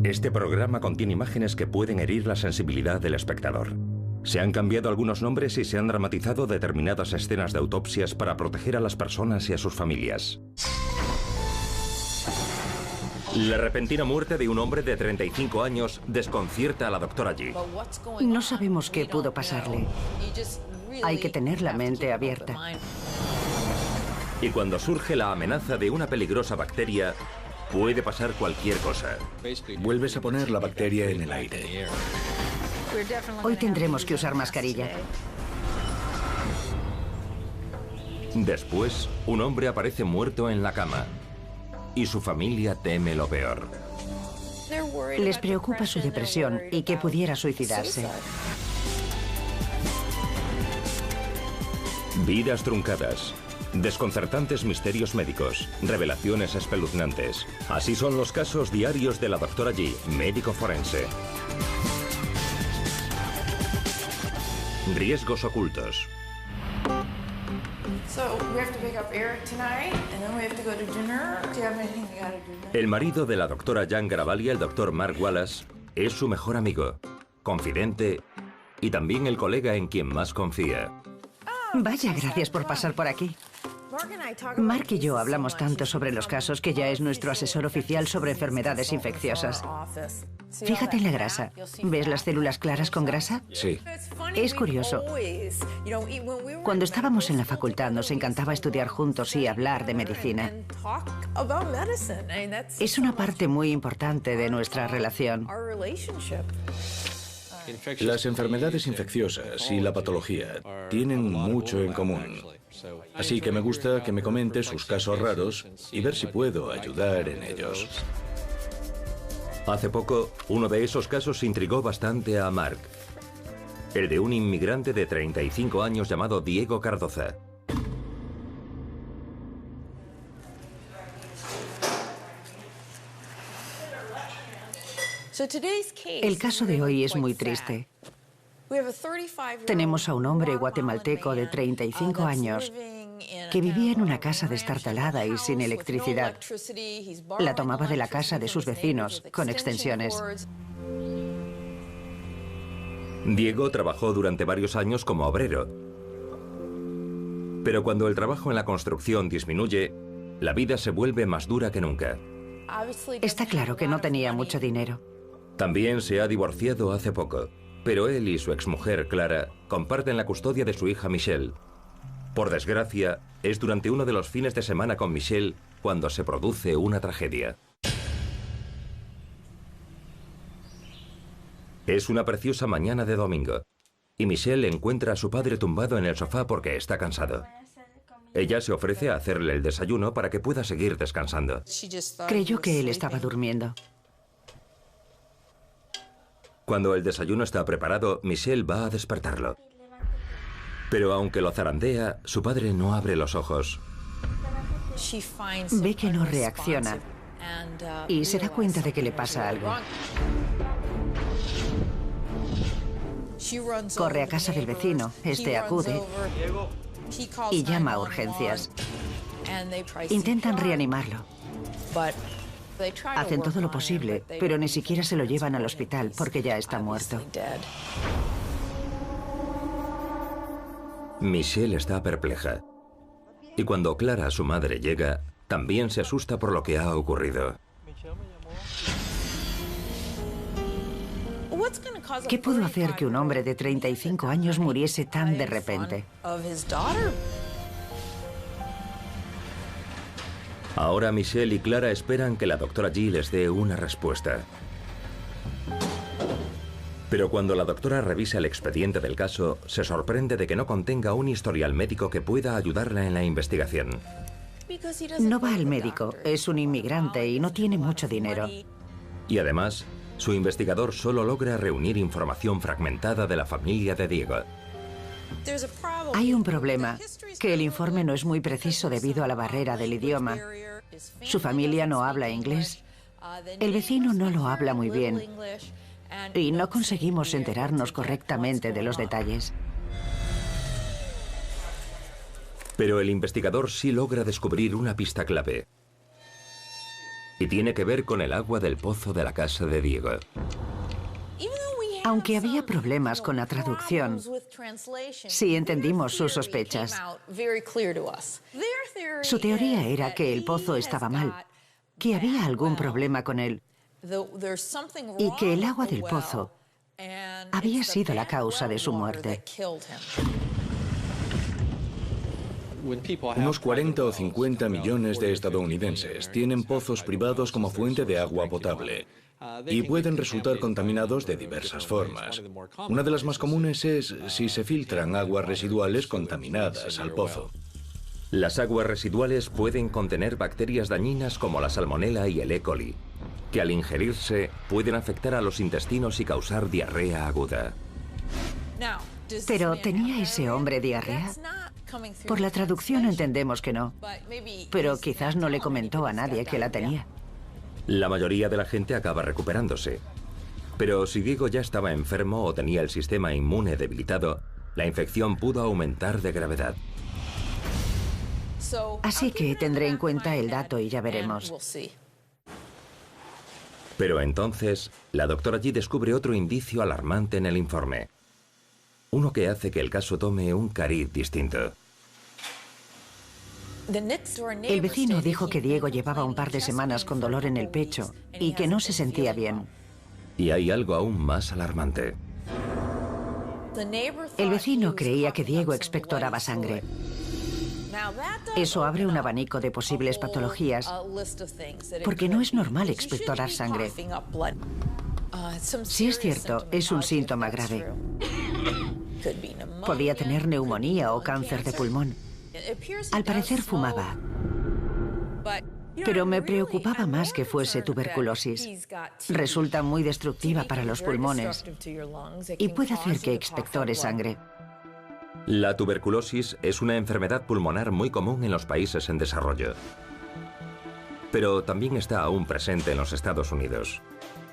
Este programa contiene imágenes que pueden herir la sensibilidad del espectador. Se han cambiado algunos nombres y se han dramatizado determinadas escenas de autopsias para proteger a las personas y a sus familias. La repentina muerte de un hombre de 35 años desconcierta a la doctora Yi. No sabemos qué pudo pasarle. Hay que tener la mente abierta. Y cuando surge la amenaza de una peligrosa bacteria, puede pasar cualquier cosa. Vuelves a poner la bacteria en el aire. Hoy tendremos que usar mascarilla. Después, un hombre aparece muerto en la cama. Y su familia teme lo peor. Les preocupa su depresión y que pudiera suicidarse. Vidas truncadas. Desconcertantes misterios médicos, revelaciones espeluznantes. Así son los casos diarios de la doctora Yi, médico forense. Riesgos ocultos. El marido de la doctora Jan Garabali, el doctor Mark Wallace, es su mejor amigo, confidente y también el colega en quien más confía. Vaya, gracias por pasar por aquí. Mark y yo hablamos tanto sobre los casos que ya es nuestro asesor oficial sobre enfermedades infecciosas. Fíjate en la grasa. ¿Ves las células claras con grasa? Sí. Es curioso. Cuando estábamos en la facultad nos encantaba estudiar juntos y hablar de medicina. Es una parte muy importante de nuestra relación. Las enfermedades infecciosas y la patología tienen mucho en común. Así que me gusta que me comente sus casos raros y ver si puedo ayudar en ellos. Hace poco, uno de esos casos intrigó bastante a Mark. El de un inmigrante de 35 años llamado Diego Cardoza. El caso de hoy es muy triste. Tenemos a un hombre guatemalteco de 35 años que vivía en una casa destartalada y sin electricidad. La tomaba de la casa de sus vecinos, con extensiones. Diego trabajó durante varios años como obrero. Pero cuando el trabajo en la construcción disminuye, la vida se vuelve más dura que nunca. Está claro que no tenía mucho dinero. También se ha divorciado hace poco, pero él y su exmujer, Clara, comparten la custodia de su hija Michelle. Por desgracia, es durante uno de los fines de semana con Michelle cuando se produce una tragedia. Es una preciosa mañana de domingo, y Michelle encuentra a su padre tumbado en el sofá porque está cansado. Ella se ofrece a hacerle el desayuno para que pueda seguir descansando. Creyó que él estaba durmiendo. Cuando el desayuno está preparado, Michelle va a despertarlo. Pero aunque lo zarandea, su padre no abre los ojos. Ve que no reacciona y se da cuenta de que le pasa algo. Corre a casa del vecino, este acude y llama a urgencias. Intentan reanimarlo. Hacen todo lo posible, pero ni siquiera se lo llevan al hospital porque ya está muerto. Michelle está perpleja. Y cuando Clara, su madre, llega, también se asusta por lo que ha ocurrido. ¿Qué pudo hacer que un hombre de 35 años muriese tan de repente? Ahora Michelle y Clara esperan que la doctora Yi les dé una respuesta. Pero cuando la doctora revisa el expediente del caso, se sorprende de que no contenga un historial médico que pueda ayudarla en la investigación. No va al médico, es un inmigrante y no tiene mucho dinero. Y además, su investigador solo logra reunir información fragmentada de la familia de Diego. Hay un problema, que el informe no es muy preciso debido a la barrera del idioma. Su familia no habla inglés, el vecino no lo habla muy bien y no conseguimos enterarnos correctamente de los detalles. Pero el investigador sí logra descubrir una pista clave. y tiene que ver con el agua del pozo de la casa de Diego. Aunque había problemas con la traducción, sí entendimos sus sospechas. Su teoría era que el pozo estaba mal, que había algún problema con él y que el agua del pozo había sido la causa de su muerte. Unos 40 o 50 millones de estadounidenses tienen pozos privados como fuente de agua potable y pueden resultar contaminados de diversas formas. Una de las más comunes es si se filtran aguas residuales contaminadas al pozo. Las aguas residuales pueden contener bacterias dañinas como la salmonela y el E. coli, que al ingerirse pueden afectar a los intestinos y causar diarrea aguda. ¿Pero tenía ese hombre diarrea? Por la traducción entendemos que no, pero quizás no le comentó a nadie que la tenía. La mayoría de la gente acaba recuperándose. Pero si Diego ya estaba enfermo o tenía el sistema inmune debilitado, la infección pudo aumentar de gravedad. Así que tendré en cuenta el dato y ya veremos. Pero entonces, la doctora G descubre otro indicio alarmante en el informe. Uno que hace que el caso tome un cariz distinto. El vecino dijo que Diego llevaba un par de semanas con dolor en el pecho y que no se sentía bien. Y hay algo aún más alarmante. El vecino creía que Diego expectoraba sangre. Eso abre un abanico de posibles patologías, porque no es normal expectorar sangre. Si es cierto, es un síntoma grave. Podía tener neumonía o cáncer de pulmón. Al parecer fumaba. Pero me preocupaba más que fuese tuberculosis. Resulta muy destructiva para los pulmones y puede hacer que expectore sangre. La tuberculosis es una enfermedad pulmonar muy común en los países en desarrollo. Pero también está aún presente en los Estados Unidos.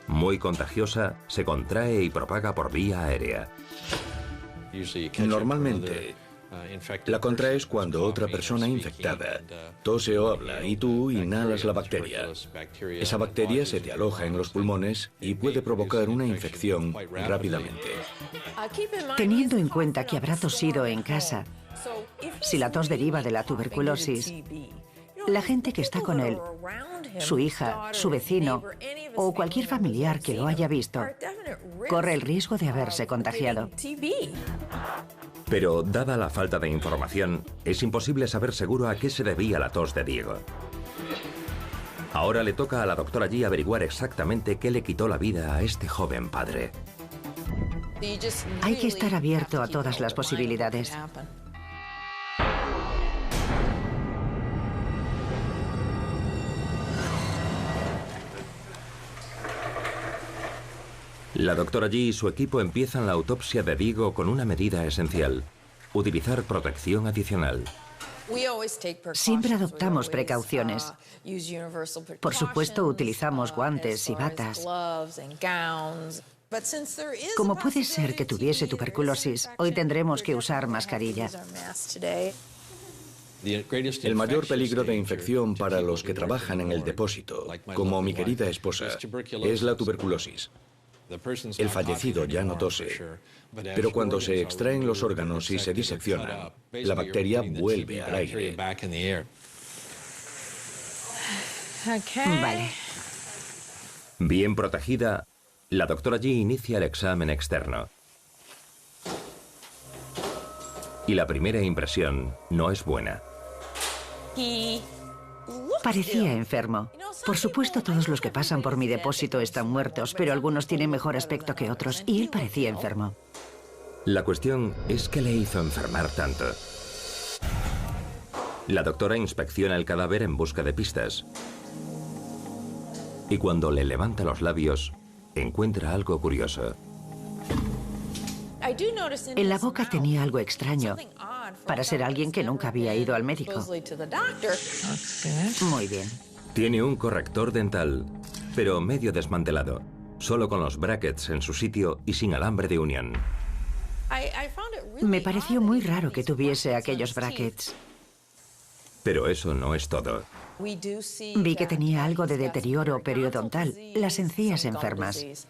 Muy contagiosa, se contrae y propaga por vía aérea. Normalmente, la contraes cuando otra persona infectada tose o habla y tú inhalas la bacteria. Esa bacteria se te aloja en los pulmones y puede provocar una infección rápidamente. Teniendo en cuenta que habrá tosido en casa, si la tos deriva de la tuberculosis, la gente que está con él, su hija, su vecino o cualquier familiar que lo haya visto, corre el riesgo de haberse contagiado. Pero, dada la falta de información, es imposible saber seguro a qué se debía la tos de Diego. Ahora le toca a la doctora G averiguar exactamente qué le quitó la vida a este joven padre. Hay que estar abierto a todas las posibilidades. La doctora G y su equipo empiezan la autopsia de Diego con una medida esencial: utilizar protección adicional. Siempre adoptamos precauciones. Por supuesto, utilizamos guantes y batas. Como puede ser que tuviese tuberculosis, hoy tendremos que usar mascarilla. El mayor peligro de infección para los que trabajan en el depósito, como mi querida esposa, es la tuberculosis. El fallecido ya no tose, pero cuando se extraen los órganos y se diseccionan, la bacteria vuelve al aire. Vale. Bien protegida, la doctora G inicia el examen externo. Y la primera impresión no es buena. Parecía enfermo. Por supuesto, todos los que pasan por mi depósito están muertos, pero algunos tienen mejor aspecto que otros, y él parecía enfermo. La cuestión es qué le hizo enfermar tanto. La doctora inspecciona el cadáver en busca de pistas. Y cuando le levanta los labios, encuentra algo curioso. En la boca tenía algo extraño, para ser alguien que nunca había ido al médico. Muy bien. Tiene un corrector dental, pero medio desmantelado, solo con los brackets en su sitio y sin alambre de unión. Me pareció muy raro que tuviese aquellos brackets. Pero eso no es todo. Vi que tenía algo de deterioro periodontal, las encías enfermas.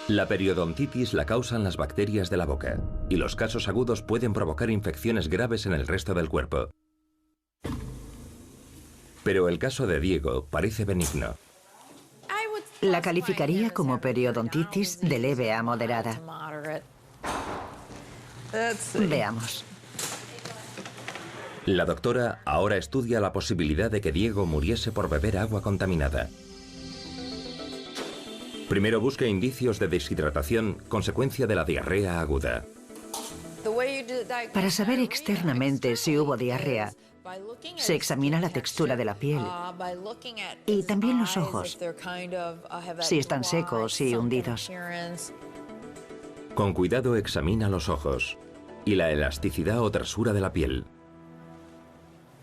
La periodontitis la causan las bacterias de la boca, y los casos agudos pueden provocar infecciones graves en el resto del cuerpo. Pero el caso de Diego parece benigno. La calificaría como periodontitis de leve a moderada. Veamos. La doctora ahora estudia la posibilidad de que Diego muriese por beber agua contaminada. Primero busca indicios de deshidratación, consecuencia de la diarrea aguda. Para saber externamente si hubo diarrea, se examina la textura de la piel y también los ojos, si están secos y hundidos. Con cuidado examina los ojos y la elasticidad o tersura de la piel.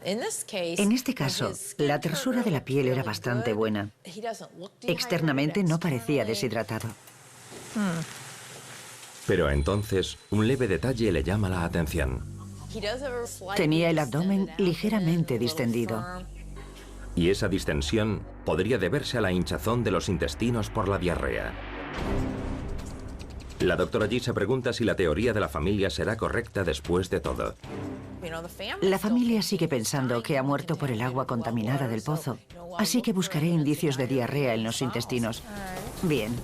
En este caso, la tersura de la piel era bastante buena. Externamente no parecía deshidratado. Pero entonces, un leve detalle le llama la atención. Tenía el abdomen ligeramente distendido. Y esa distensión podría deberse a la hinchazón de los intestinos por la diarrea. La doctora G se pregunta si la teoría de la familia será correcta después de todo. La familia sigue pensando que ha muerto por el agua contaminada del pozo, así que buscaré indicios de diarrea en los intestinos. Bien.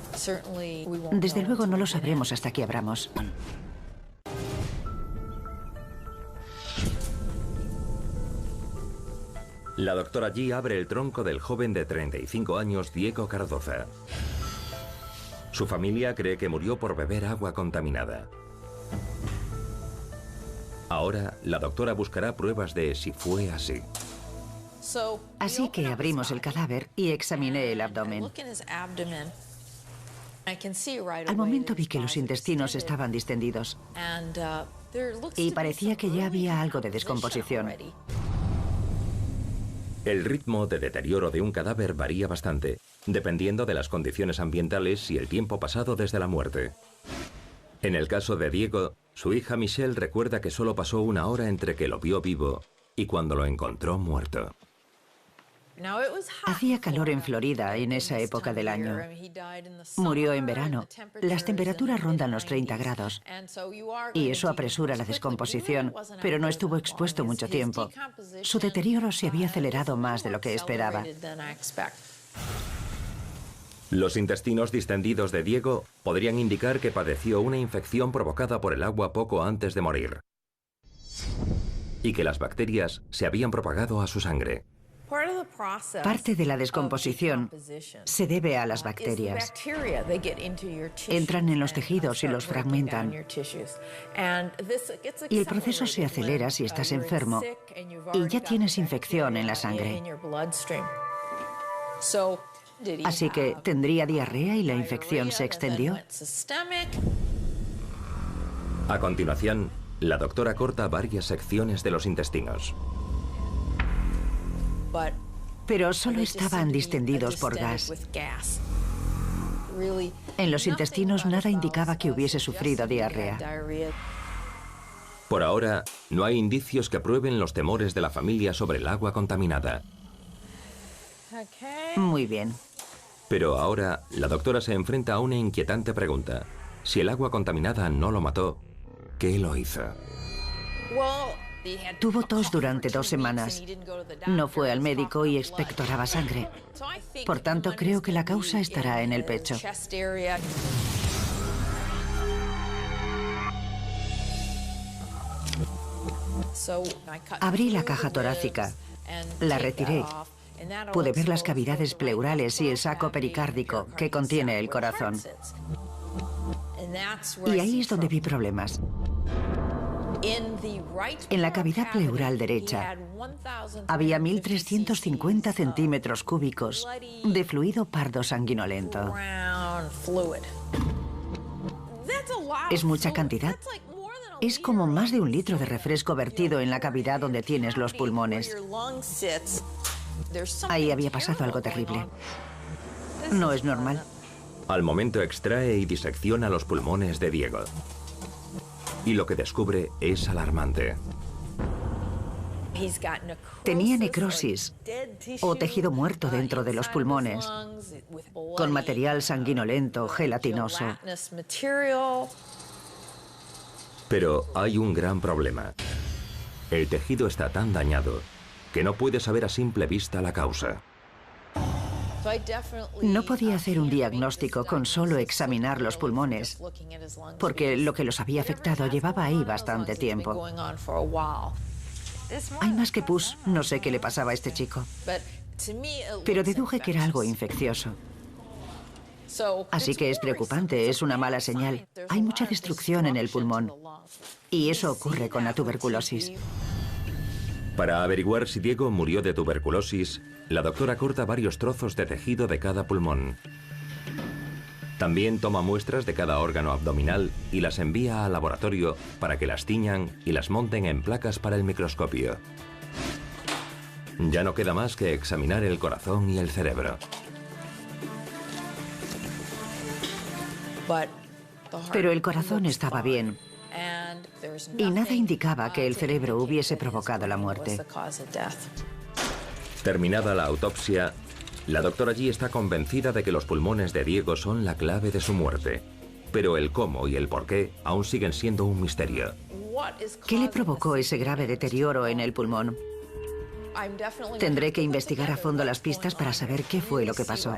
Desde luego no lo sabremos hasta que abramos. La doctora G abre el tronco del joven de 35 años, Diego Cardoza. Su familia cree que murió por beber agua contaminada. Ahora, la doctora buscará pruebas de si fue así. Así que abrimos el cadáver y examiné el abdomen. Al momento vi que los intestinos estaban distendidos y parecía que ya había algo de descomposición. El ritmo de deterioro de un cadáver varía bastante, dependiendo de las condiciones ambientales y el tiempo pasado desde la muerte. En el caso de Diego, su hija Michelle recuerda que solo pasó 1 hora entre que lo vio vivo y cuando lo encontró muerto. Hacía calor en Florida en esa época del año. Murió en verano. Las temperaturas rondan los 30 grados. Y eso apresura la descomposición, pero no estuvo expuesto mucho tiempo. Su deterioro se había acelerado más de lo que esperaba. Los intestinos distendidos de Diego podrían indicar que padeció una infección provocada por el agua poco antes de morir. Y que las bacterias se habían propagado a su sangre. Parte de la descomposición se debe a las bacterias. Entran en los tejidos y los fragmentan. Y el proceso se acelera si estás enfermo y ya tienes infección en la sangre. Así que tendría diarrea y la infección se extendió. A continuación, la doctora corta varias secciones de los intestinos. Pero solo estaban distendidos por gas. En los intestinos nada indicaba que hubiese sufrido diarrea. Por ahora, no hay indicios que prueben los temores de la familia sobre el agua contaminada. Muy bien. Pero ahora, la doctora se enfrenta a una inquietante pregunta. Si el agua contaminada no lo mató, ¿qué lo hizo? Tuvo tos durante 2 semanas. No fue al médico y expectoraba sangre. Por tanto, creo que la causa estará en el pecho. Abrí la caja torácica. La retiré. Pude ver las cavidades pleurales y el saco pericárdico que contiene el corazón. Y ahí es donde vi problemas. En la cavidad pleural derecha había 1.350 centímetros cúbicos de fluido pardo sanguinolento. ¿Es mucha cantidad? Es como más de 1 litro de refresco vertido en la cavidad donde tienes los pulmones. Ahí había pasado algo terrible. No es normal. Al momento extrae y disecciona los pulmones de Diego. Y lo que descubre es alarmante. Tenía necrosis o tejido muerto dentro de los pulmones, con material sanguinolento, gelatinoso. Pero hay un gran problema. El tejido está tan dañado que no puede saber a simple vista la causa. No podía hacer un diagnóstico con solo examinar los pulmones, porque lo que los había afectado llevaba ahí bastante tiempo. Hay más que pus, no sé qué le pasaba a este chico, pero deduje que era algo infeccioso. Así que es preocupante, es una mala señal. Hay mucha destrucción en el pulmón, y eso ocurre con la tuberculosis. Para averiguar si Diego murió de tuberculosis, la doctora corta varios trozos de tejido de cada pulmón. También toma muestras de cada órgano abdominal y las envía al laboratorio para que las tiñan y las monten en placas para el microscopio. Ya no queda más que examinar el corazón y el cerebro. Pero el corazón estaba bien, y nada indicaba que el cerebro hubiese provocado la muerte. Terminada la autopsia, la doctora G está convencida de que los pulmones de Diego son la clave de su muerte. Pero el cómo y el por qué aún siguen siendo un misterio. ¿Qué le provocó ese grave deterioro en el pulmón? Tendré que investigar a fondo las pistas para saber qué fue lo que pasó.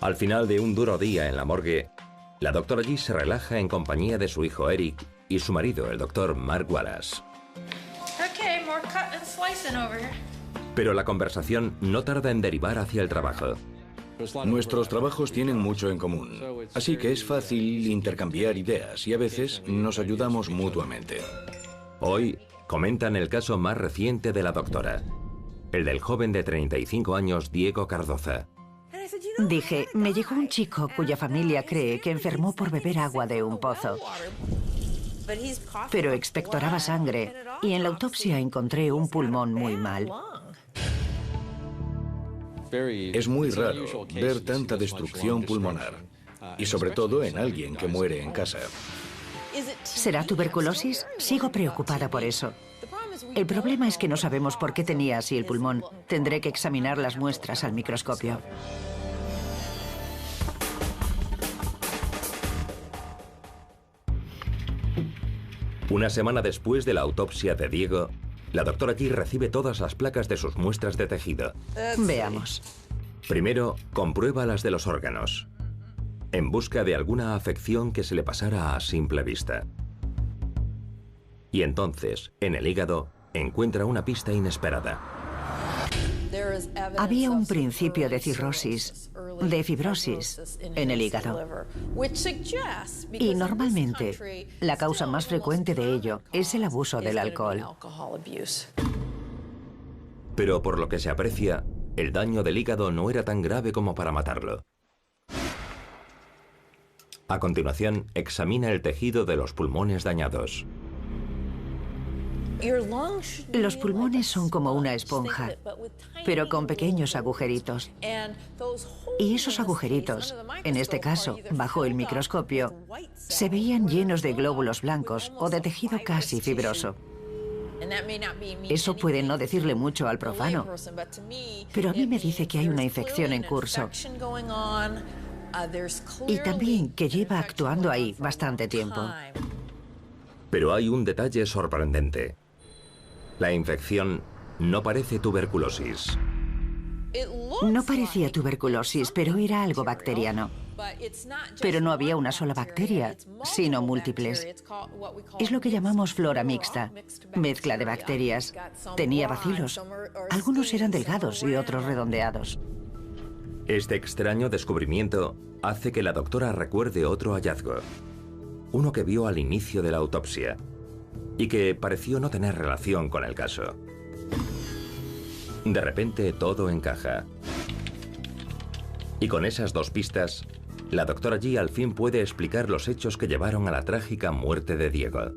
Al final de un duro día en la morgue, la doctora G se relaja en compañía de su hijo Eric y su marido, el doctor Mark Wallace. Pero la conversación no tarda en derivar hacia el trabajo. Nuestros trabajos tienen mucho en común, así que es fácil intercambiar ideas y a veces nos ayudamos mutuamente. Hoy comentan el caso más reciente de la doctora, el del joven de 35 años Diego Cardoza. Dije, me llegó un chico cuya familia cree que enfermó por beber agua de un pozo. Pero expectoraba sangre y en la autopsia encontré un pulmón muy mal. Es muy raro ver tanta destrucción pulmonar, y sobre todo en alguien que muere en casa. ¿Será tuberculosis? Sigo preocupada por eso. El problema es que no sabemos por qué tenía así el pulmón. Tendré que examinar las muestras al microscopio. Una semana después de la autopsia de Diego, la doctora G recibe todas las placas de sus muestras de tejido. Veamos. Primero, comprueba las de los órganos, en busca de alguna afección que se le pasara a simple vista. Y entonces, en el hígado, encuentra una pista inesperada. Había un principio de cirrosis, de fibrosis, en el hígado. Y normalmente, la causa más frecuente de ello es el abuso del alcohol. Pero por lo que se aprecia, el daño del hígado no era tan grave como para matarlo. A continuación, examina el tejido de los pulmones dañados. Los pulmones son como una esponja, pero con pequeños agujeritos. Y esos agujeritos, en este caso, bajo el microscopio, se veían llenos de glóbulos blancos o de tejido casi fibroso. Eso puede no decirle mucho al profano, pero a mí me dice que hay una infección en curso. Y también que lleva actuando ahí bastante tiempo. Pero hay un detalle sorprendente. La infección no parece tuberculosis. No parecía tuberculosis, pero era algo bacteriano. Pero no había una sola bacteria, sino múltiples. Es lo que llamamos flora mixta, mezcla de bacterias. Tenía bacilos. Algunos eran delgados y otros redondeados. Este extraño descubrimiento hace que la doctora recuerde otro hallazgo. Uno que vio al inicio de la autopsia y que pareció no tener relación con el caso. De repente todo encaja. Y con esas dos pistas, la doctora G al fin puede explicar los hechos que llevaron a la trágica muerte de Diego.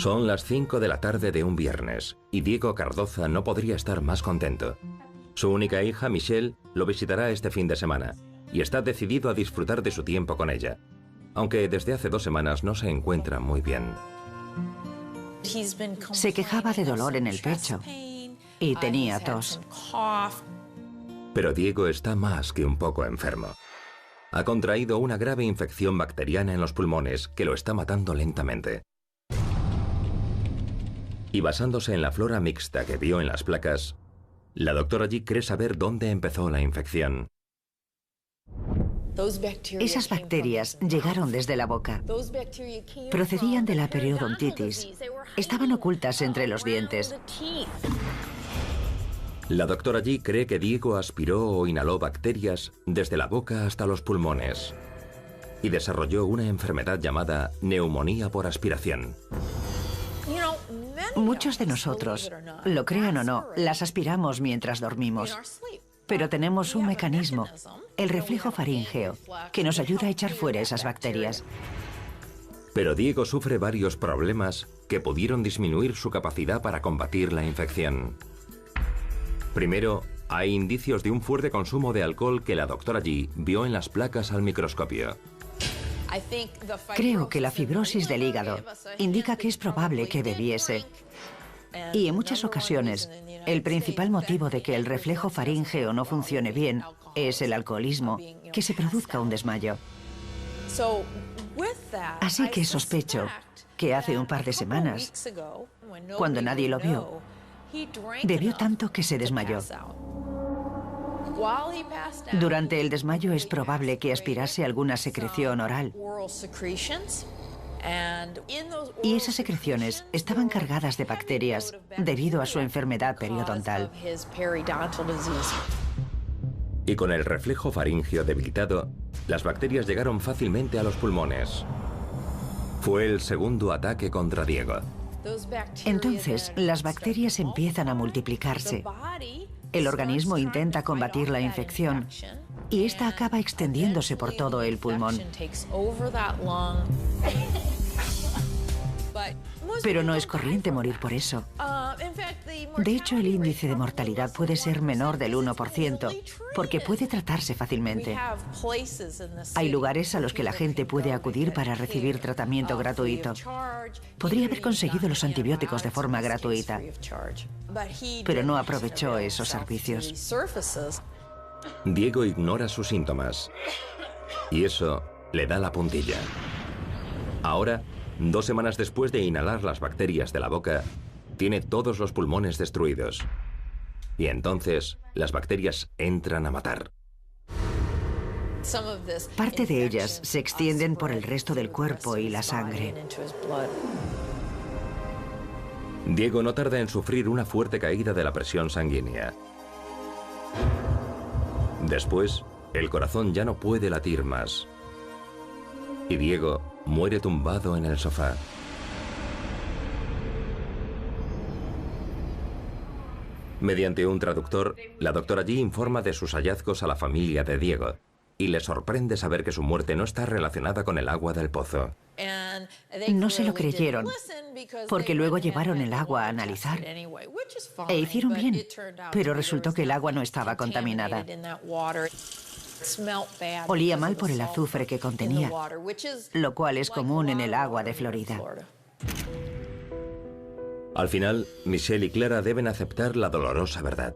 Son las 5 de la tarde de un viernes y Diego Cardoza no podría estar más contento. Su única hija, Michelle, lo visitará este fin de semana y está decidido a disfrutar de su tiempo con ella, aunque desde hace 2 semanas no se encuentra muy bien. Se quejaba de dolor en el pecho y tenía tos. Pero Diego está más que un poco enfermo. Ha contraído una grave infección bacteriana en los pulmones que lo está matando lentamente. Y basándose en la flora mixta que vio en las placas, la doctora G cree saber dónde empezó la infección. Esas bacterias llegaron desde la boca. Procedían de la periodontitis. Estaban ocultas entre los dientes. La doctora G cree que Diego aspiró o inhaló bacterias desde la boca hasta los pulmones y desarrolló una enfermedad llamada neumonía por aspiración. Muchos de nosotros, lo crean o no, las aspiramos mientras dormimos. Pero tenemos un mecanismo, el reflejo faríngeo, que nos ayuda a echar fuera esas bacterias. Pero Diego sufre varios problemas que pudieron disminuir su capacidad para combatir la infección. Primero, hay indicios de un fuerte consumo de alcohol que la doctora G vio en las placas al microscopio. Creo que la fibrosis del hígado indica que es probable que bebiese. Y en muchas ocasiones, el principal motivo de que el reflejo faríngeo no funcione bien es el alcoholismo, que se produzca un desmayo. Así que sospecho que hace un par de semanas, cuando nadie lo vio, bebió tanto que se desmayó. Durante el desmayo es probable que aspirase alguna secreción oral. Y esas secreciones estaban cargadas de bacterias debido a su enfermedad periodontal. Y con el reflejo faríngeo debilitado, las bacterias llegaron fácilmente a los pulmones. Fue el segundo ataque contra Diego. Entonces, las bacterias empiezan a multiplicarse. El organismo intenta combatir la infección y esta acaba extendiéndose por todo el pulmón. Pero no es corriente morir por eso. De hecho, el índice de mortalidad puede ser menor del 1%, porque puede tratarse fácilmente. Hay lugares a los que la gente puede acudir para recibir tratamiento gratuito. Podría haber conseguido los antibióticos de forma gratuita, pero no aprovechó esos servicios. Diego ignora sus síntomas y eso le da la puntilla. Ahora, 2 semanas después de inhalar las bacterias de la boca, tiene todos los pulmones destruidos. Y entonces, las bacterias entran a matar. Parte de ellas se extienden por el resto del cuerpo y la sangre. Diego no tarda en sufrir una fuerte caída de la presión sanguínea. Después, el corazón ya no puede latir más. Y Diego muere tumbado en el sofá. Mediante un traductor, la doctora G informa de sus hallazgos a la familia de Diego y le sorprende saber que su muerte no está relacionada con el agua del pozo. No se lo creyeron, porque luego llevaron el agua a analizar. E hicieron bien, pero resultó que el agua no estaba contaminada. Olía mal por el azufre que contenía, lo cual es común en el agua de Florida. Al final, Michelle y Clara deben aceptar la dolorosa verdad.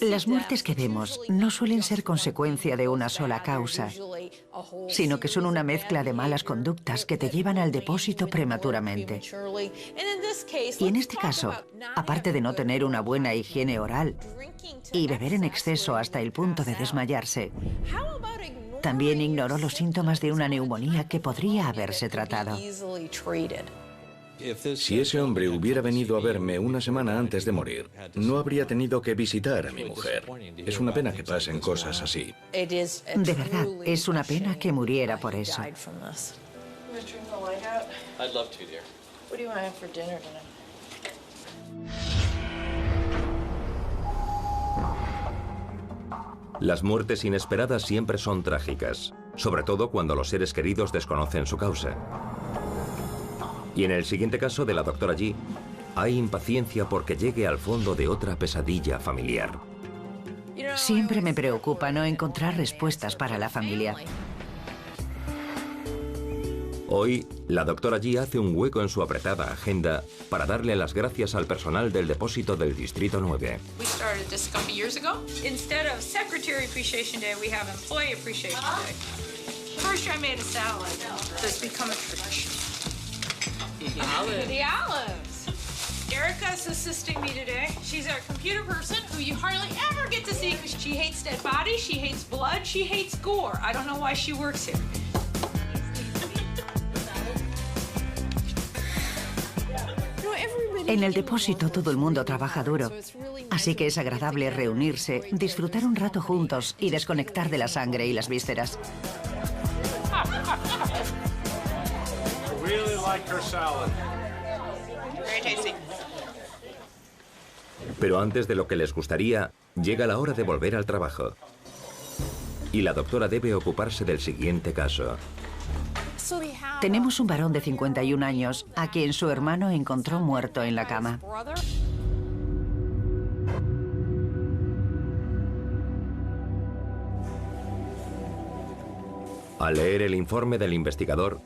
Las muertes que vemos no suelen ser consecuencia de una sola causa, sino que son una mezcla de malas conductas que te llevan al depósito prematuramente. Y en este caso, aparte de no tener una buena higiene oral y beber en exceso hasta el punto de desmayarse, también ignoró los síntomas de una neumonía que podría haberse tratado. Si ese hombre hubiera venido a verme una semana antes de morir, no habría tenido que visitar a mi mujer. Es una pena que pasen cosas así. De verdad, es una pena que muriera por eso. Las muertes inesperadas siempre son trágicas, sobre todo cuando los seres queridos desconocen su causa. Y en el siguiente caso de la doctora G, hay impaciencia porque llegue al fondo de otra pesadilla familiar. Siempre me preocupa no encontrar respuestas para la familia. Hoy, la doctora G hace un hueco en su apretada agenda para darle las gracias al personal del depósito del Distrito 9. Erica's assisting me today. She's our computer person who you hardly ever get to see because she hates dead bodies, she hates blood, she hates gore. I don't know why she works here. En el depósito todo el mundo trabaja duro, así que es agradable reunirse, disfrutar un rato juntos y desconectar de la sangre y las vísceras. Pero antes de lo que les gustaría, llega la hora de volver al trabajo. Y la doctora debe ocuparse del siguiente caso. Tenemos un varón de 51 años a quien su hermano encontró muerto en la cama. Al leer el informe del investigador,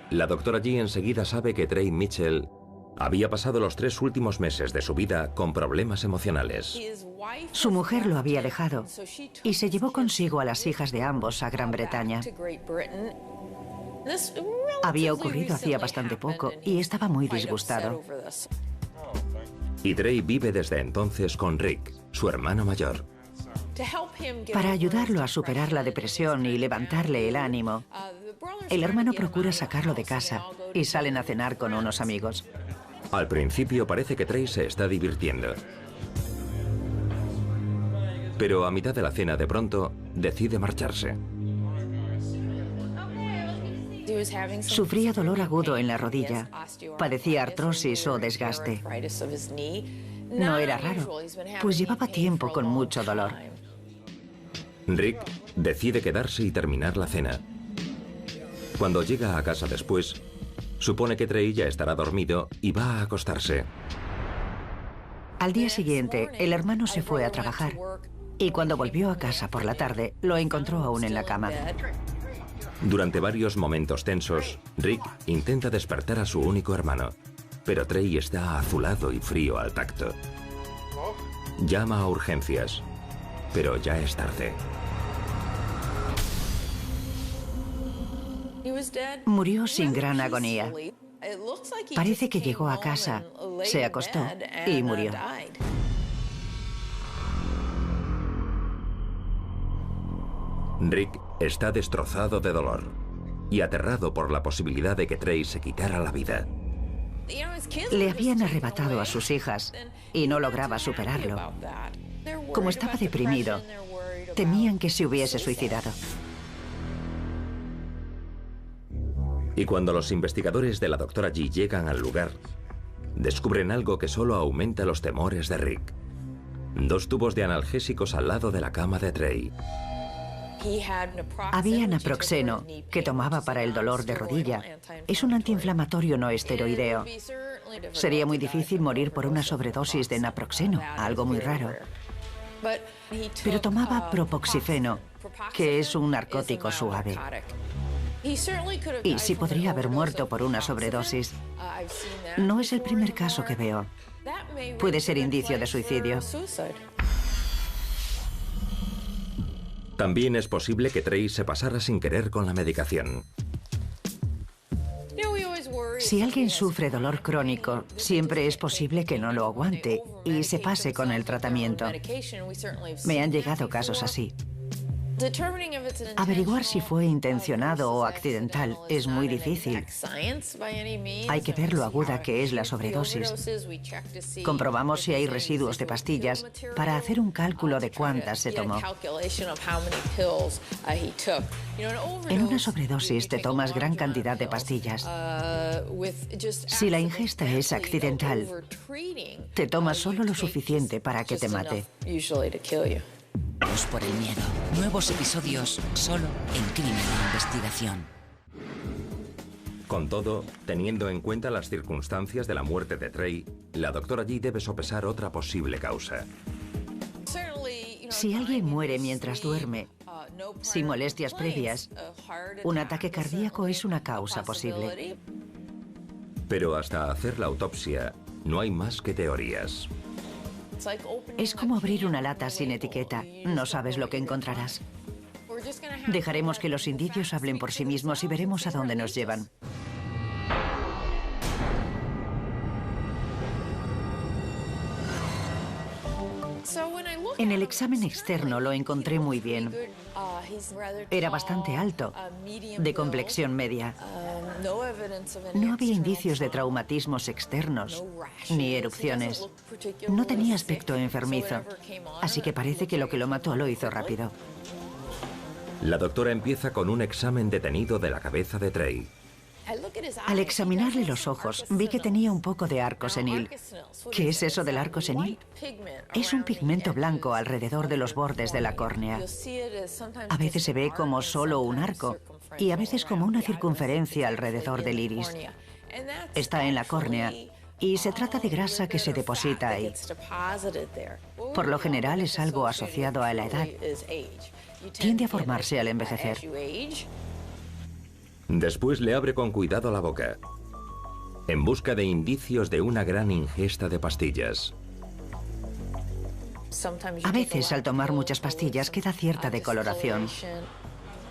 la doctora G enseguida sabe que Trey Mitchell había pasado los 3 últimos meses de su vida con problemas emocionales. Su mujer lo había dejado y se llevó consigo a las hijas de ambos a Gran Bretaña. Había ocurrido hacía bastante poco y estaba muy disgustado. Y Trey vive desde entonces con Rick, su hermano mayor. Para ayudarlo a superar la depresión y levantarle el ánimo, el hermano procura sacarlo de casa y salen a cenar con unos amigos. Al principio parece que Trey se está divirtiendo. Pero a mitad de la cena, de pronto, decide marcharse. Sufría dolor agudo en la rodilla, padecía artrosis o desgaste. No era raro, pues llevaba tiempo con mucho dolor. Rick decide quedarse y terminar la cena. Cuando llega a casa después, supone que Trey ya estará dormido y va a acostarse. Al día siguiente, el hermano se fue a trabajar y cuando volvió a casa por la tarde, lo encontró aún en la cama. Durante varios momentos tensos, Rick intenta despertar a su único hermano, pero Trey está azulado y frío al tacto. Llama a urgencias, pero ya es tarde. Murió sin gran agonía. Parece que llegó a casa, se acostó y murió. Rick está destrozado de dolor y aterrado por la posibilidad de que Trey se quitara la vida. Le habían arrebatado a sus hijas y no lograba superarlo. Como estaba deprimido, temían que se hubiese suicidado. Y cuando los investigadores de la doctora G llegan al lugar, descubren algo que solo aumenta los temores de Rick. 2 tubos de analgésicos al lado de la cama de Trey. Había naproxeno, que tomaba para el dolor de rodilla. Es un antiinflamatorio no esteroideo. Sería muy difícil morir por una sobredosis de naproxeno, algo muy raro. Pero tomaba propoxifeno, que es un narcótico suave. Y sí podría haber muerto por una sobredosis. No es el primer caso que veo. Puede ser indicio de suicidio. También es posible que Trey se pasara sin querer con la medicación. Si alguien sufre dolor crónico, siempre es posible que no lo aguante y se pase con el tratamiento. Me han llegado casos así. Averiguar si fue intencionado o accidental es muy difícil. Hay que ver lo aguda que es la sobredosis. Comprobamos si hay residuos de pastillas para hacer un cálculo de cuántas se tomó. En una sobredosis te tomas gran cantidad de pastillas. Si la ingesta es accidental, te tomas solo lo suficiente para que te mate. Por el miedo. Nuevos episodios solo en Crimen de Investigación. Con todo, teniendo en cuenta las circunstancias de la muerte de Trey, la doctora Yi debe sopesar otra posible causa. Si alguien muere mientras duerme, sin molestias previas, un ataque cardíaco es una causa posible. Pero hasta hacer la autopsia, no hay más que teorías. Es como abrir una lata sin etiqueta. No sabes lo que encontrarás. Dejaremos que los indicios hablen por sí mismos y veremos a dónde nos llevan. En el examen externo lo encontré muy bien. Era bastante alto, de complexión media. No había indicios de traumatismos externos, ni erupciones. No tenía aspecto enfermizo, así que parece que lo que lo mató lo hizo rápido. La doctora empieza con un examen detenido de la cabeza de Trey. Al examinarle los ojos, vi que tenía un poco de arco senil. ¿Qué es eso del arco senil? Es un pigmento blanco alrededor de los bordes de la córnea. A veces se ve como solo un arco y a veces como una circunferencia alrededor del iris. Está en la córnea y se trata de grasa que se deposita ahí. Por lo general es algo asociado a la edad. Tiende a formarse al envejecer. Después le abre con cuidado la boca, en busca de indicios de una gran ingesta de pastillas. A veces, al tomar muchas pastillas, queda cierta decoloración.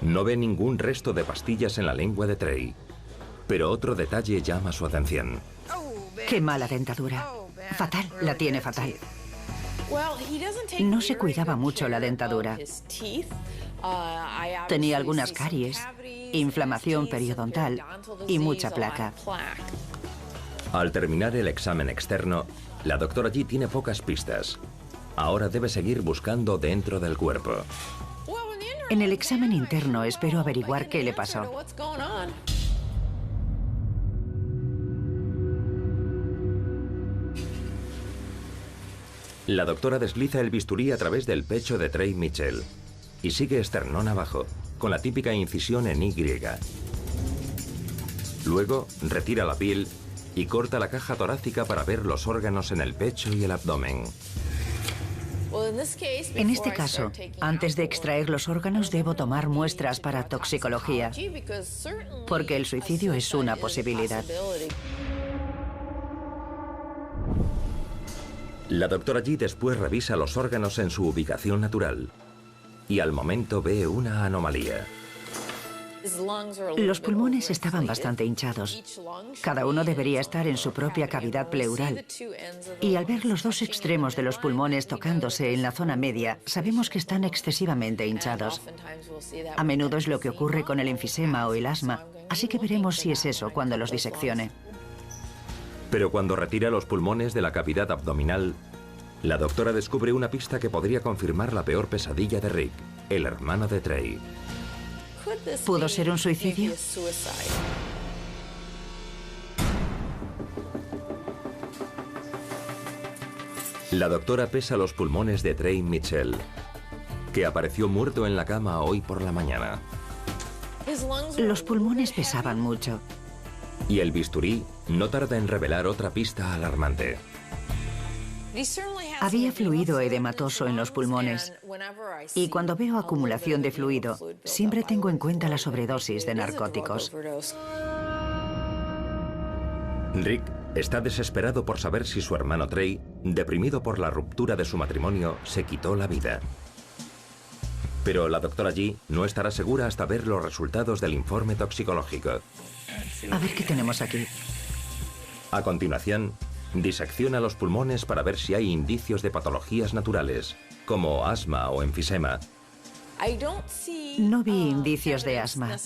No ve ningún resto de pastillas en la lengua de Trey, pero otro detalle llama su atención. ¡Qué mala dentadura! Fatal, la tiene fatal. No se cuidaba mucho la dentadura. Tenía algunas caries, inflamación periodontal y mucha placa. Al terminar el examen externo, la doctora Yi tiene pocas pistas. Ahora debe seguir buscando dentro del cuerpo. En el examen interno espero averiguar qué le pasó. La doctora desliza el bisturí a través del pecho de Trey Mitchell y sigue esternón abajo, con la típica incisión en Y. Luego retira la piel y corta la caja torácica para ver los órganos en el pecho y el abdomen. En este caso, antes de extraer los órganos debo tomar muestras para toxicología, porque el suicidio es una posibilidad. La doctora Yi después revisa los órganos en su ubicación natural y al momento ve una anomalía. Los pulmones estaban bastante hinchados. Cada uno debería estar en su propia cavidad pleural. Y al ver los dos extremos de los pulmones tocándose en la zona media, sabemos que están excesivamente hinchados. A menudo es lo que ocurre con el enfisema o el asma, así que veremos si es eso cuando los diseccione. Pero cuando retira los pulmones de la cavidad abdominal, la doctora descubre una pista que podría confirmar la peor pesadilla de Rick, el hermano de Trey. ¿Pudo ser un suicidio? La doctora pesa los pulmones de Trey Mitchell, que apareció muerto en la cama hoy por la mañana. Los pulmones pesaban mucho. Y el bisturí no tarda en revelar otra pista alarmante. Había fluido edematoso en los pulmones. Y cuando veo acumulación de fluido, siempre tengo en cuenta la sobredosis de narcóticos. Rick está desesperado por saber si su hermano Trey, deprimido por la ruptura de su matrimonio, se quitó la vida. Pero la doctora Yi no estará segura hasta ver los resultados del informe toxicológico. A ver qué tenemos aquí. A continuación, disecciona los pulmones para ver si hay indicios de patologías naturales, como asma o enfisema. No vi indicios de asma,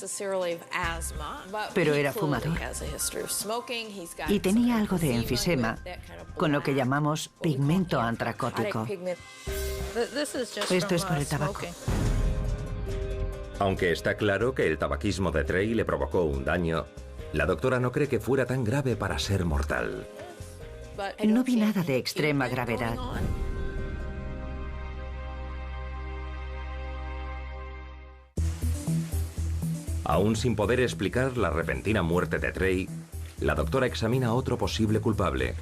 pero era fumador. Y tenía algo de enfisema, con lo que llamamos pigmento antracótico. Esto es por el tabaco. Aunque está claro que el tabaquismo de Trey le provocó un daño, la doctora no cree que fuera tan grave para ser mortal. No vi nada de extrema gravedad. Aún sin poder explicar la repentina muerte de Trey, la doctora examina a otro posible culpable,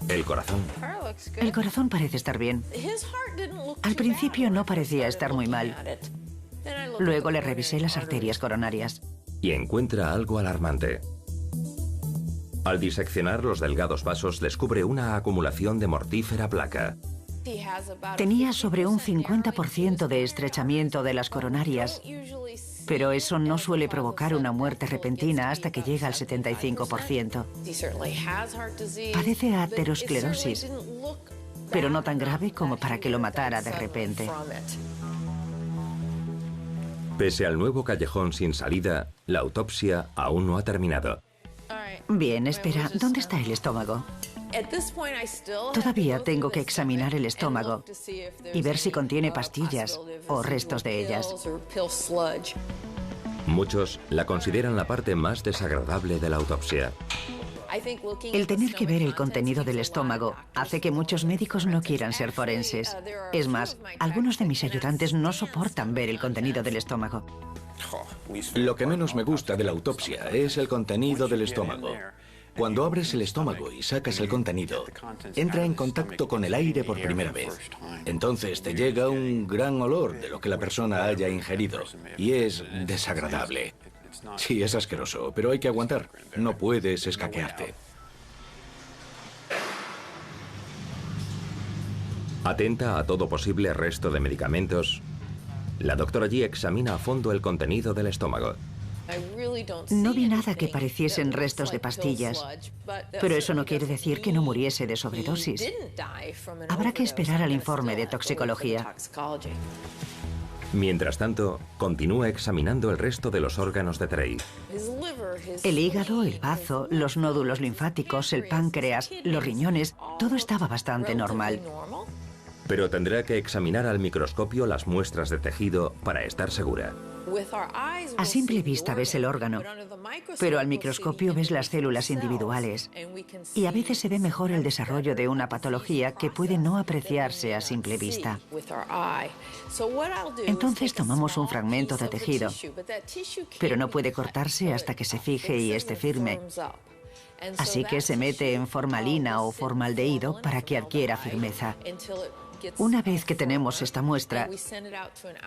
el corazón. El corazón parece estar bien. Al principio no parecía estar muy mal. Luego le revisé las arterias coronarias. Y encuentra algo alarmante. Al diseccionar los delgados vasos, descubre una acumulación de mortífera placa. Tenía sobre un 50% de estrechamiento de las coronarias, pero eso no suele provocar una muerte repentina hasta que llega al 75%. Padece aterosclerosis, pero no tan grave como para que lo matara de repente. Pese al nuevo callejón sin salida, la autopsia aún no ha terminado. Bien, espera, ¿dónde está el estómago? Todavía tengo que examinar el estómago y ver si contiene pastillas o restos de ellas. Muchos la consideran la parte más desagradable de la autopsia. El tener que ver el contenido del estómago hace que muchos médicos no quieran ser forenses. Es más, algunos de mis ayudantes no soportan ver el contenido del estómago. Lo que menos me gusta de la autopsia es el contenido del estómago. Cuando abres el estómago y sacas el contenido, entra en contacto con el aire por primera vez. Entonces te llega un gran olor de lo que la persona haya ingerido y es desagradable. Sí, es asqueroso, pero hay que aguantar. No puedes escaquearte. Atenta a todo posible resto de medicamentos, la doctora Yi examina a fondo el contenido del estómago. No vi nada que pareciesen restos de pastillas, pero eso no quiere decir que no muriese de sobredosis. Habrá que esperar al informe de toxicología. Mientras tanto, continúa examinando el resto de los órganos de Trey. El hígado, el bazo, los nódulos linfáticos, el páncreas, los riñones, todo estaba bastante normal. Pero tendrá que examinar al microscopio las muestras de tejido para estar segura. A simple vista ves el órgano, pero al microscopio ves las células individuales. Y a veces se ve mejor el desarrollo de una patología que puede no apreciarse a simple vista. Entonces tomamos un fragmento de tejido, pero no puede cortarse hasta que se fije y esté firme. Así que se mete en formalina o formaldehído para que adquiera firmeza. Una vez que tenemos esta muestra,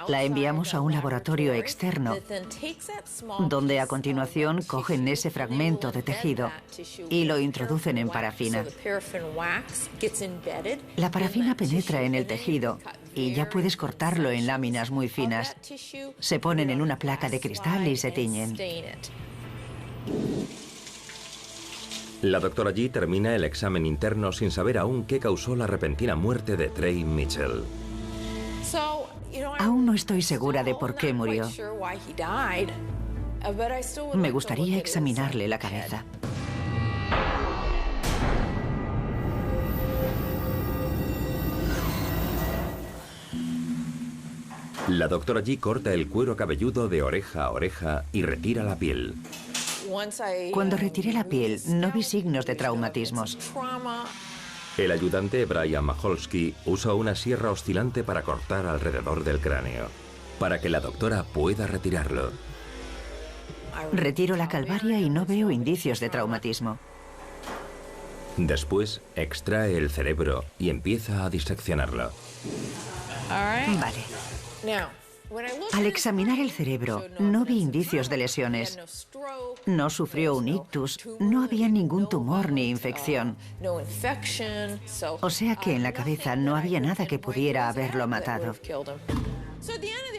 la enviamos a un laboratorio externo, donde a continuación cogen ese fragmento de tejido y lo introducen en parafina. La parafina penetra en el tejido y ya puedes cortarlo en láminas muy finas. Se ponen en una placa de cristal y se tiñen. La doctora Yi termina el examen interno sin saber aún qué causó la repentina muerte de Trey Mitchell. Aún no estoy segura de por qué murió. Me gustaría examinarle la cabeza. La doctora Yi corta el cuero cabelludo de oreja a oreja y retira la piel. Cuando retiré la piel, no vi signos de traumatismos. El ayudante Brian Macholsky usa una sierra oscilante para cortar alrededor del cráneo, para que la doctora pueda retirarlo. Retiro la calvaria y no veo indicios de traumatismo. Después, extrae el cerebro y empieza a diseccionarlo. Vale. Al examinar el cerebro, no vi indicios de lesiones. No sufrió un ictus, no había ningún tumor ni infección. O sea que en la cabeza no había nada que pudiera haberlo matado.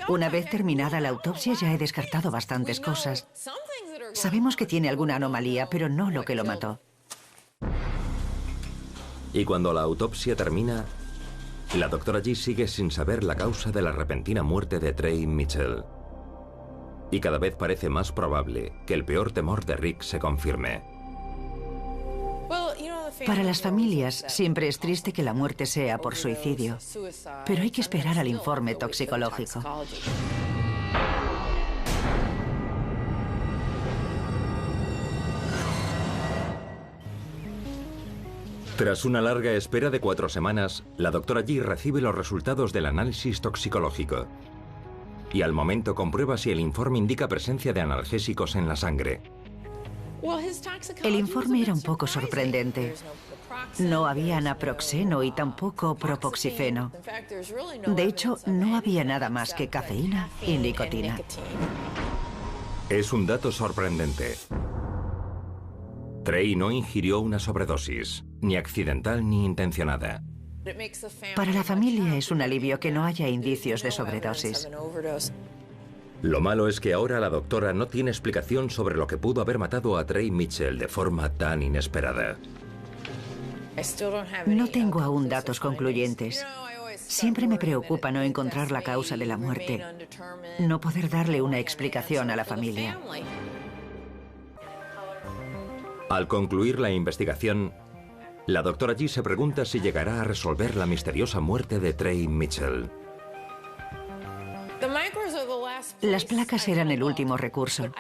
Una vez terminada la autopsia ya he descartado bastantes cosas. Sabemos que tiene alguna anomalía, pero no lo que lo mató. Y cuando la autopsia termina, la doctora Yi sigue sin saber la causa de la repentina muerte de Trey Mitchell. Y cada vez parece más probable que el peor temor de Rick se confirme. Para las familias siempre es triste que la muerte sea por suicidio, pero hay que esperar al informe toxicológico. Tras una larga espera de 4 semanas, la doctora Yi recibe los resultados del análisis toxicológico. y al momento comprueba si el informe indica presencia de analgésicos en la sangre. El informe era un poco sorprendente. No había naproxeno y tampoco propoxifeno. De hecho, no había nada más que cafeína y nicotina. Es un dato sorprendente. Trey no ingirió una sobredosis, ni accidental ni intencionada. Para la familia es un alivio que no haya indicios de sobredosis. Lo malo es que ahora la doctora no tiene explicación sobre lo que pudo haber matado a Trey Mitchell de forma tan inesperada. No tengo aún datos concluyentes. Siempre me preocupa no encontrar la causa de la muerte, no poder darle una explicación a la familia. Al concluir la investigación, la doctora G se pregunta si llegará a resolver la misteriosa muerte de Trey Mitchell. Las placas eran el último recurso,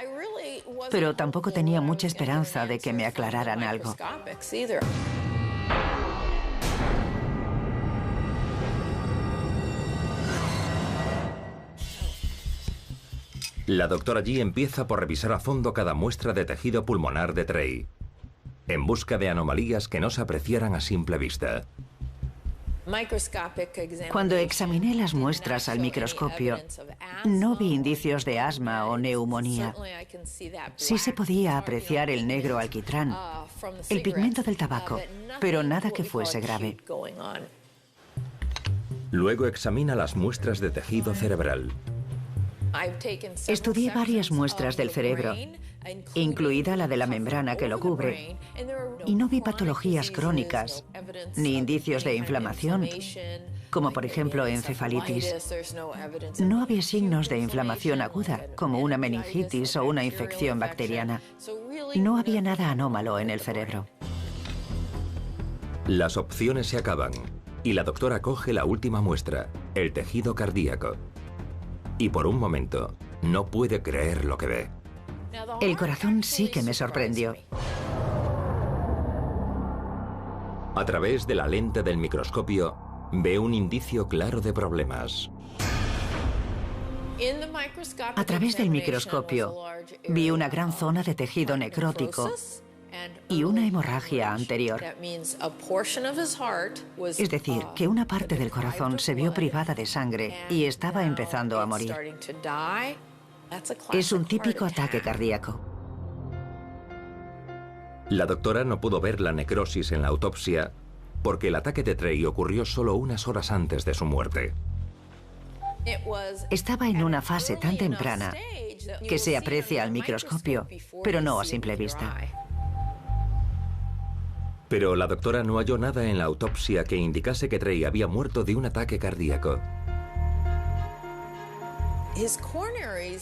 pero tampoco tenía mucha esperanza de que me aclararan algo. La doctora G empieza por revisar a fondo cada muestra de tejido pulmonar de Trey, en busca de anomalías que no se apreciaran a simple vista. Cuando examiné las muestras al microscopio, no vi indicios de asma o neumonía. Sí se podía apreciar el negro alquitrán, el pigmento del tabaco, pero nada que fuese grave. Luego examina las muestras de tejido cerebral. Estudié varias muestras del cerebro, incluida la de la membrana que lo cubre, y no vi patologías crónicas, ni indicios de inflamación, como por ejemplo encefalitis. No había signos de inflamación aguda, como una meningitis o una infección bacteriana. No había nada anómalo en el cerebro. Las opciones se acaban, y la doctora coge la última muestra, el tejido cardíaco. Y por un momento, no puede creer lo que ve. El corazón sí que me sorprendió. A través de la lente del microscopio, ve un indicio claro de problemas. A través del microscopio, vi una gran zona de tejido necrótico y una hemorragia anterior. Es decir, que una parte del corazón se vio privada de sangre y estaba empezando a morir. Es un típico ataque cardíaco. La doctora no pudo ver la necrosis en la autopsia porque el ataque de Trey ocurrió solo unas horas antes de su muerte. Estaba en una fase tan temprana que se aprecia al microscopio, pero no a simple vista. Pero la doctora no halló nada en la autopsia que indicase que Trey había muerto de un ataque cardíaco.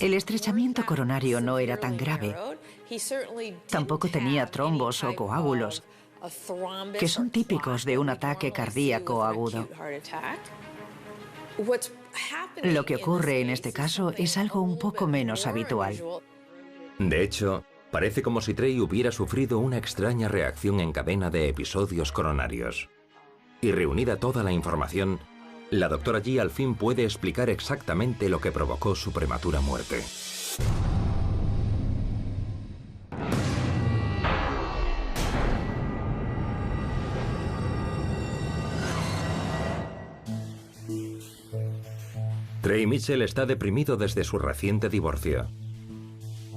El estrechamiento coronario no era tan grave. Tampoco tenía trombos o coágulos, que son típicos de un ataque cardíaco agudo. Lo que ocurre en este caso es algo un poco menos habitual. De hecho, parece como si Trey hubiera sufrido una extraña reacción en cadena de episodios coronarios. Y reunida toda la información, la doctora G al fin puede explicar exactamente lo que provocó su prematura muerte. Trey Mitchell está deprimido desde su reciente divorcio.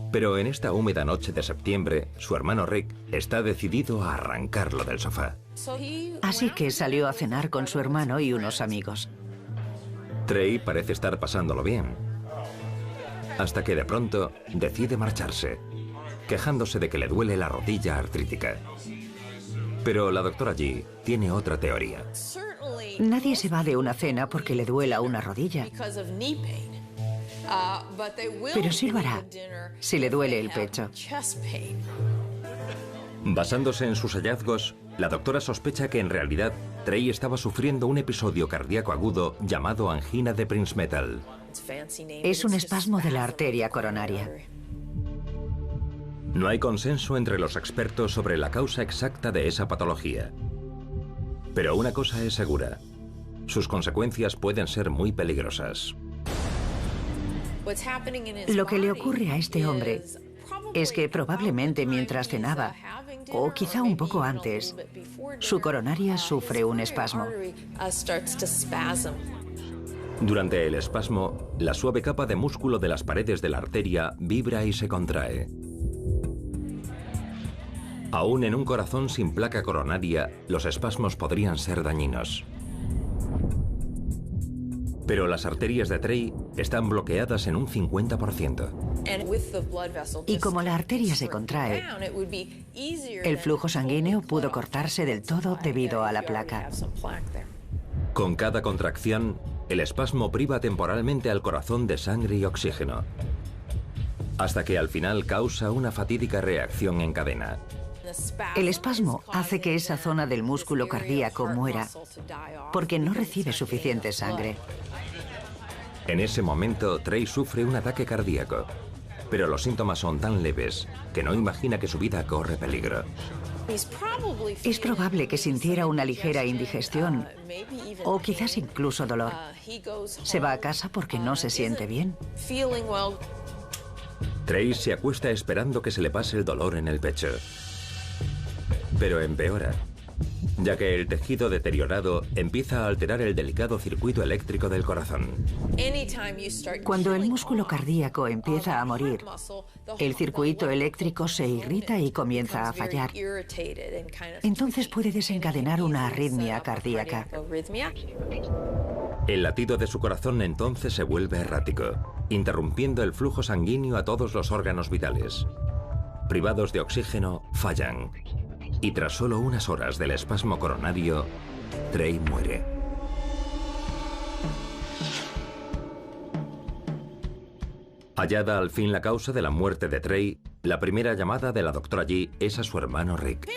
Pero en esta húmeda noche de septiembre, su hermano Rick está decidido a arrancarlo del sofá. Así que salió a cenar con su hermano y unos amigos. Trey parece estar pasándolo bien, hasta que de pronto decide marcharse, quejándose de que le duele la rodilla artrítica. Pero la doctora G tiene otra teoría. Nadie se va de una cena porque le duela una rodilla. Pero sí lo hará si le duele el pecho. Basándose en sus hallazgos, la doctora sospecha que en realidad Trey estaba sufriendo un episodio cardíaco agudo llamado angina de Prinzmetal. Es un espasmo de la arteria coronaria. No hay consenso entre los expertos sobre la causa exacta de esa patología. Pero una cosa es segura: sus consecuencias pueden ser muy peligrosas. Lo que le ocurre a este hombre es que probablemente mientras cenaba, o quizá un poco antes, su coronaria sufre un espasmo. Durante el espasmo, la suave capa de músculo de las paredes de la arteria vibra y se contrae. Aún en un corazón sin placa coronaria, los espasmos podrían ser dañinos. Pero las arterias de Trey están bloqueadas en un 50%. Y como la arteria se contrae, el flujo sanguíneo pudo cortarse del todo debido a la placa. Con cada contracción, el espasmo priva temporalmente al corazón de sangre y oxígeno, hasta que al final causa una fatídica reacción en cadena. El espasmo hace que esa zona del músculo cardíaco muera porque no recibe suficiente sangre. En ese momento, Trey sufre un ataque cardíaco, pero los síntomas son tan leves que no imagina que su vida corre peligro. Es probable que sintiera una ligera indigestión o quizás incluso dolor. Se va a casa porque no se siente bien. Trey se acuesta esperando que se le pase el dolor en el pecho. Pero empeora, ya que el tejido deteriorado empieza a alterar el delicado circuito eléctrico del corazón. Cuando el músculo cardíaco empieza a morir, el circuito eléctrico se irrita y comienza a fallar. Entonces puede desencadenar una arritmia cardíaca. El latido de su corazón entonces se vuelve errático, interrumpiendo el flujo sanguíneo a todos los órganos vitales. Privados de oxígeno, fallan. Y tras solo unas horas del espasmo coronario, Trey muere. Hallada al fin la causa de la muerte de Trey, la primera llamada de la doctora G es a su hermano Rick.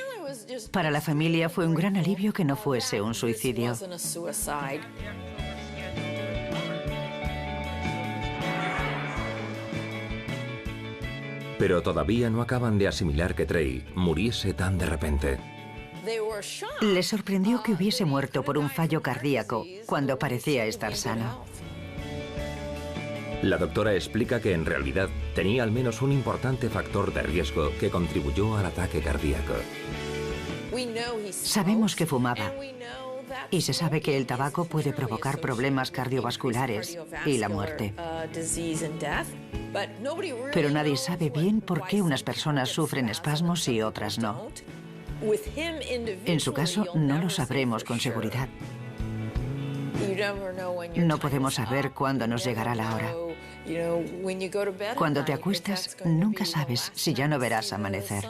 Para la familia fue un gran alivio que no fuese un suicidio. Pero todavía no acaban de asimilar que Trey muriese tan de repente. Les sorprendió que hubiese muerto por un fallo cardíaco cuando parecía estar sano. La doctora explica que en realidad tenía al menos un importante factor de riesgo que contribuyó al ataque cardíaco. Sabemos que fumaba y se sabe que el tabaco puede provocar problemas cardiovasculares y la muerte. Pero nadie sabe bien por qué unas personas sufren espasmos y otras no. En su caso, no lo sabremos con seguridad. No podemos saber cuándo nos llegará la hora. Cuando te acuestas, nunca sabes si ya no verás amanecer.